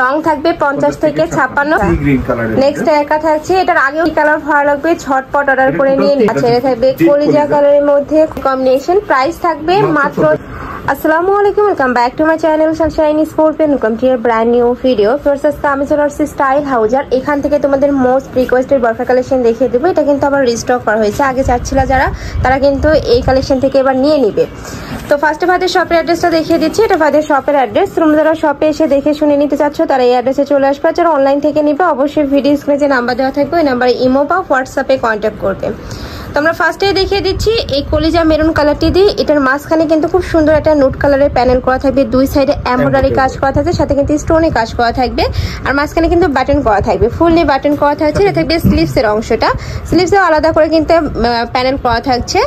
Long থাকবে 50 থেকে 56। Next একা থাকছে, এটার আগেও কালার ভালো লাগবে ঝটপট অর্ডার করে নিয়ে নিন। আচ্ছা এটা থাকবে কলিজা কালারের মধ্যে কম্বিনেশন, প্রাইস থাকবে মাত্র। আসসালামু আলাইকুম, welcome back to my channel Sunshine sports, welcome to year brand new video. First আজকে আমি চলে আসছি স্টাইল হাউজার। এখান থেকে তোমাদের মোস্ট রিকোয়েস্টেড বরফা কালেকশন দেখিয়ে দেবো। এটা কিন্তু আবার রিস্টক করা হয়েছে, আগে চাচ্ছিল যারা তারা কিন্তু এই কালেকশন থেকে এবার নিয়ে নিবে। তো ফার্স্টে ভাইদের শপের অ্যাড্রেসটা দেখিয়ে দিচ্ছি, এটা ভাইদের শপের অ্যাড্রেস। তোমরা যারা শপে এসে দেখে শুনে নিতে চাচ্ছ তারা এই অ্যাড্রেসে চলে আসবে। যারা অনলাইন থেকে নিবে অবশ্যই ভিডিও স্ক্রিনে যে নাম্বার দেওয়া থাকবে ওই নাম্বারে ইমো বা হোয়াটসঅ্যাপে কন্ট্যাক্ট করবে। তোমরা ফার্স্টেই দেখিয়ে দিচ্ছি এই কলিজা মেরুন কালারটি দিয়ে, এটার মাঝখানে কিন্তু খুব সুন্দর একটা নোট কালারের প্যানেল করা থাকবে, দুই সাইডে এমব্রয়ডারি কাজ করা থাকবে, সাথে কিন্তু স্টোনে কাজ করা থাকবে, আর মাঝখানে কিন্তু বাটন করা থাকবে, ফুললি বাটন করা থাকছে। এটা থাকবে স্লিভসের অংশটা, স্লিভসেও আলাদা করে কিন্তু প্যানেল করা থাকছে,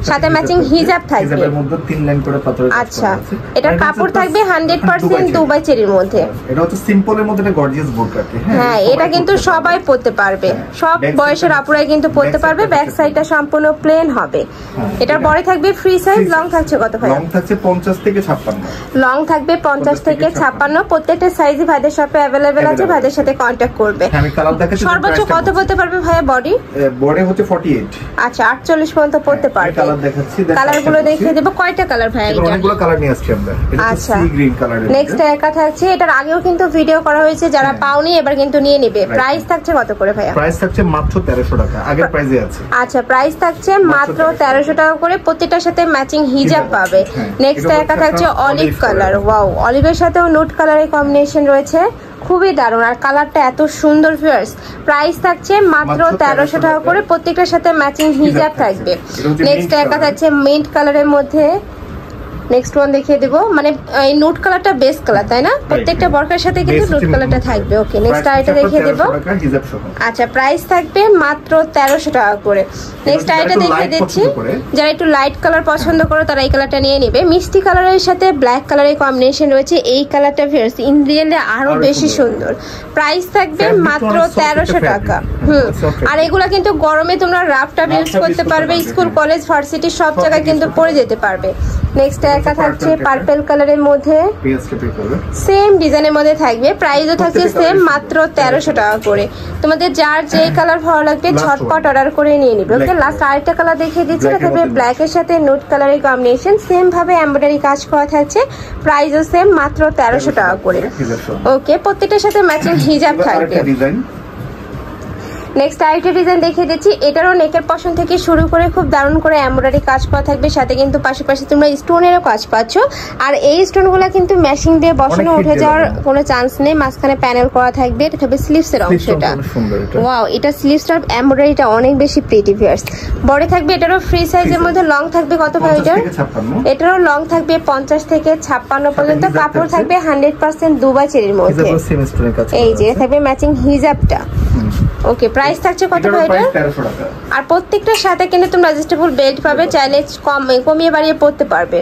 সাথে ম্যাচিং হিজাব থাকবে। আচ্ছা এটার কাপড় থাকবে 100% দুবাই চেরির মধ্যে। এটা হচ্ছে সিম্পলের মধ্যে একটা গর্জিয়াস বোরকা। হ্যাঁ এটা কিন্তু সবাই পরতে পারবে, সব বয়সের আপুরাই কিন্তু পরতে পারবে। ব্যাক সাইডটা সম্পূর্ণ প্লেন হবে। এটার বডি থাকবে ফ্রি সাইজ, লং থাকছে কত ভাই? লং থাকছে 50 থেকে 56। লং থাকবে 50 থেকে 56, প্রত্যেকটা সাইজই ভাইদের শপে अवेलेबल আছে, ভাইদের সাথে কন্টাক্ট করবে। আমি কালার দেখাচ্ছি। সর্বোচ্চ কত পরতে পারবে ভাইয়া বডি? বডি হচ্ছে 48। আচ্ছা 48 পর্যন্ত পরতে পারবে। কালার দেখাচ্ছি, কালারগুলো দেখিয়ে দেব। কয়টা কালার ভাই এটা? অনেকগুলো কালার নিয়ে আসছি আমরা। এটা হচ্ছে সি গ্রিন কালারের। নেক্সট একা থাকছে, এটার আগেও কিন্তু ভিডিও করা হয়েছে, যারা পাওনি এবার কিন্তু নিয়ে নেবে। প্রাইস থাকছে কত করে ভাইয়া? প্রাইস থাকছে মাত্র 1300 টাকা, আগের প্রাইসে আছে। আচ্ছা প্রাইস থাকছে মাত্র 1300 টাকা করে, প্রত্যেকটার সাথে ম্যাচিং হিজাব পাবে। নেক্সট একা থাকছে অলিভ কালার। ওয়াও, অলিভের সাথেও নুট কালারের কম্বিনেশন রয়েছে, খুবই দারুণ, আর কালারটা এত সুন্দর। ভিউয়ার্স প্রাইস থাকছে মাত্র 1300 টাকা করে, প্রত্যেকটার সাথে ম্যাচিং হিজাব থাকবে। নেক্সট একা থাকছে মিন্ট কালারের মধ্যে। নেক্সট ওয়ান দেখিয়ে দেবো, মানে এই নুট কালারটা বেস্ট কালার তাই না? প্রত্যেকটা বরকার সাথে কিন্তু নুট কালারটা থাকবে। ওকে নেক্সট আইটা দেখিয়ে দেবো। আচ্ছা প্রাইস থাকবে মাত্র 1300 টাকা করে। নেক্সট আইটা দেখিয়ে দিচ্ছি, যারা একটু লাইট কালার পছন্দ করো তারা এই কালারটা নিয়ে নেবে। মিষ্টি কালারের সাথে ব্ল্যাক কালারের কম্বিনেশন রয়েছে, এই কালারটা ভিউয়ার্স ইন রিয়েলে আরো বেশি সুন্দর। প্রাইস থাকবে মাত্র 1300 টাকা। আর এগুলা কিন্তু গরমে তোমরা রাফটা ইউজ করতে পারবে, স্কুল কলেজ ভার্সিটি সব জায়গায় কিন্তু পরে যেতে পারবে। নেক্সট একা থাকছে পার্পল কালারের মধ্যে, সেম ডিজাইনের মধ্যে থাকবে, প্রাইসও থাকছে সেম মাত্র 1300 টাকা করে। তোমাদের যার যে কালার ভালো লাগবে ঝটপট অর্ডার করে নিয়ে নিবে। ওকে লাস্ট আরেকটা কালার দেখিয়ে দিচ্ছি, এটা থাকবে ব্ল্যাক এর সাথে নুট কালারের কম্বিনেশন, সেম ভাবে এমব্রয়ডারি কাজ করা থাকছে, প্রাইসও সেম মাত্র 1300 টাকা করে। ওকে প্রত্যেকটার সাথে ম্যাচিং হিজাব থাকবে। নেক্সট আরেকটা ডিজাইন দেখিয়ে দিচ্ছি, এটারও নেকের পশন থেকে শুরু করে খুব দারুণ করে এমব্রয়ডারি কাজ করা থাকবে, সাথে কিন্তু পাশাপাশি তোমরা স্টোনেরও কাজ পাচ্ছ। আর এই স্টোনগুলো কিন্তু ম্যাচিং দিয়ে বসানো উঠে যাওয়ার কোনো চান্স নেই, মাঝখানে প্যানেল করা থাকবে। এটা থাকবে স্লিভসের অংশটা। ওয়াও, এটা স্লিভসটার এমব্রয়ডারিটা অনেক বেশি প্রিটি। ভিউয়ার্স বডি থাকবে এটারও ফ্রি সাইজের মধ্যে, লং থাকবে কত ভাই এটার? এটারও লং থাকবে 50 থেকে 56 পর্যন্ত, কাপড় থাকবে 100% দুবাই চেরির মধ্যে। এই যে থাকবে ম্যাচিং হিজাবটা। ওকে প্রাইস থাকছে কত ভাই এটা? 1300 টাকা। আর প্রত্যেকটার সাথে কিন্তু তোমরা অ্যাডজাস্টেবল বেল্ট পাবে, চাইলে কমিয়ে বাড়িয়ে পড়তে পারবে।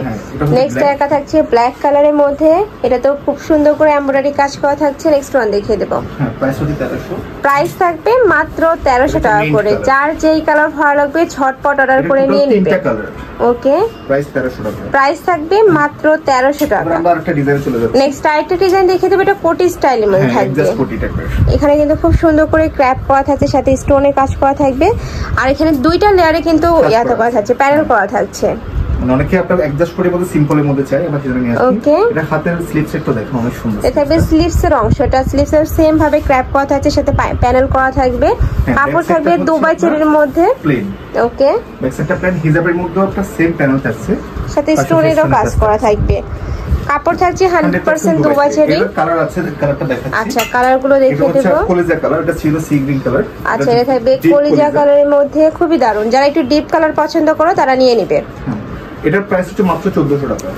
নেক্সট একা থাকছে ব্ল্যাক কালারের মধ্যে, এটা তো খুব সুন্দর করে এমব্রয়ডারি কাজ করা থাকছে। নেক্সট ওয়ান দেখিয়ে দেবো। প্রাইস থাকবে মাত্র 1300 টাকা করে, যার যেই কালার ভালো লাগবে ঝটপট অর্ডার করে নিয়ে নিবে। ওকে প্রাইস 1300 টাকা, প্রাইস থাকবে মাত্র 1300 টাকা। নেক্সট আরেকটা ডিজাইন দেখিয়ে দেবো, এটা কোটি স্টাইলের মধ্যে থাকবে। এখানে কিন্তু খুব সুন্দর করে ক্র্যাপ করা থাকছে, সাথে স্টোনের কাজ করা থাকবে, আর এখানে দুইটা লেয়ারে কিন্তু ইয়াতে করা থাকছে, প্যানেল করা থাকছে। অনেকে আপনারা অ্যাডজাস্ট করে বলে সিম্পলের মধ্যে চাই, আমরা সেটা নিয়ে আসছি। ওকে এটা হাতের স্লিভস একটু দেখো অনেক সুন্দর। এটা থাকবে স্লিভসের অংশটা, স্লিভসের সেম ভাবে ক্র্যাপ করা থাকছে, সাথে প্যানেল করা থাকবে, কাপড় থাকবে দুবাই চেরির মধ্যে প্লেন। ওকে ব্যাক সাইডটা প্লেন, হিজাবের মধ্যেও একটা সেম প্যানেল থাকছে, সাথে স্টোনেরও কাজ করা থাকবে, কাপড় থাকছে 100% দুবাই চেরি। কালার আছে, কালারটা দেখাচ্ছি। আচ্ছা কালারগুলো দেখিয়ে দেব। এটা কলিজা কালার, এটা ছিল সি গ্রিন কালার। আচ্ছা এটা থাকবে কলিজা কালারের মধ্যে, খুবই দারুণ, যারা একটু ডিপ কালার পছন্দ করো তারা নিয়ে নেবে। এটার প্রাইস হচ্ছে মাত্র 1400 টাকা।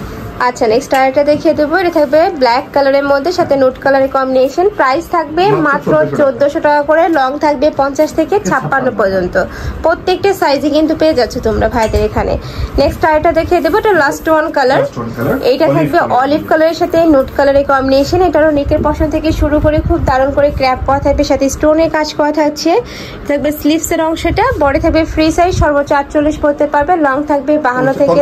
আচ্ছা নেক্সট আরেকটা দেখিয়ে দেবো, এটা থাকবে ব্ল্যাক কালারের মধ্যে, সাথে নুট কালারের কম্বিনেশন, প্রাইস থাকবে মাত্র 1400 টাকা করে, লং থাকবে 50 থেকে 56 পর্যন্ত, প্রত্যেকটা সাইজে কিন্তু পেয়ে যাচ্ছে তোমরা ভাইদের এখানে। নেক্সট আরেকটা দেখিয়ে দেবো, এটা লাস্ট ওয়ান কালার, এইটা থাকবে অলিভ কালারের সাথে নুট কালারের কম্বিনেশন, এটারও নেকের পশন থেকে শুরু করে খুব দারুণ করে ক্র্যাপ করা থাকবে, সাথে স্টোনের কাজ করা থাকছে, থাকবে স্লিভসের অংশটা, বডি থাকবে ফ্রি সাইজ, সর্বোচ্চ 48 পড়তে পারবে, লং থাকবে 52 থেকে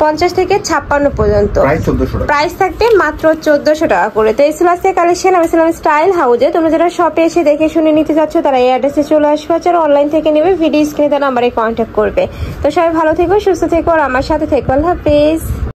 50 থেকে 56 54 পর্যন্ত। প্রাইস 1400 টাকা। প্রাইস থাকবে মাত্র 1400 টাকা করে। তো এই ছিল আজকে কালেকশন। আমি ছিলাম স্টাইল হাউজে। তোমরা যারা শপে এসে দেখে শুনে নিতে যাচ্ছ তারা এই অ্যাড্রেসে চলে আসবে, যারা অনলাইন থেকে নেবে ভিডিও স্ক্রিনে তার নাম্বারে কন্ট্যাক্ট করবে। তো সবাই ভালো থেকো, সুস্থ থেকো আর আমার সাথে থেকো। আল্লাহ হাফেজ।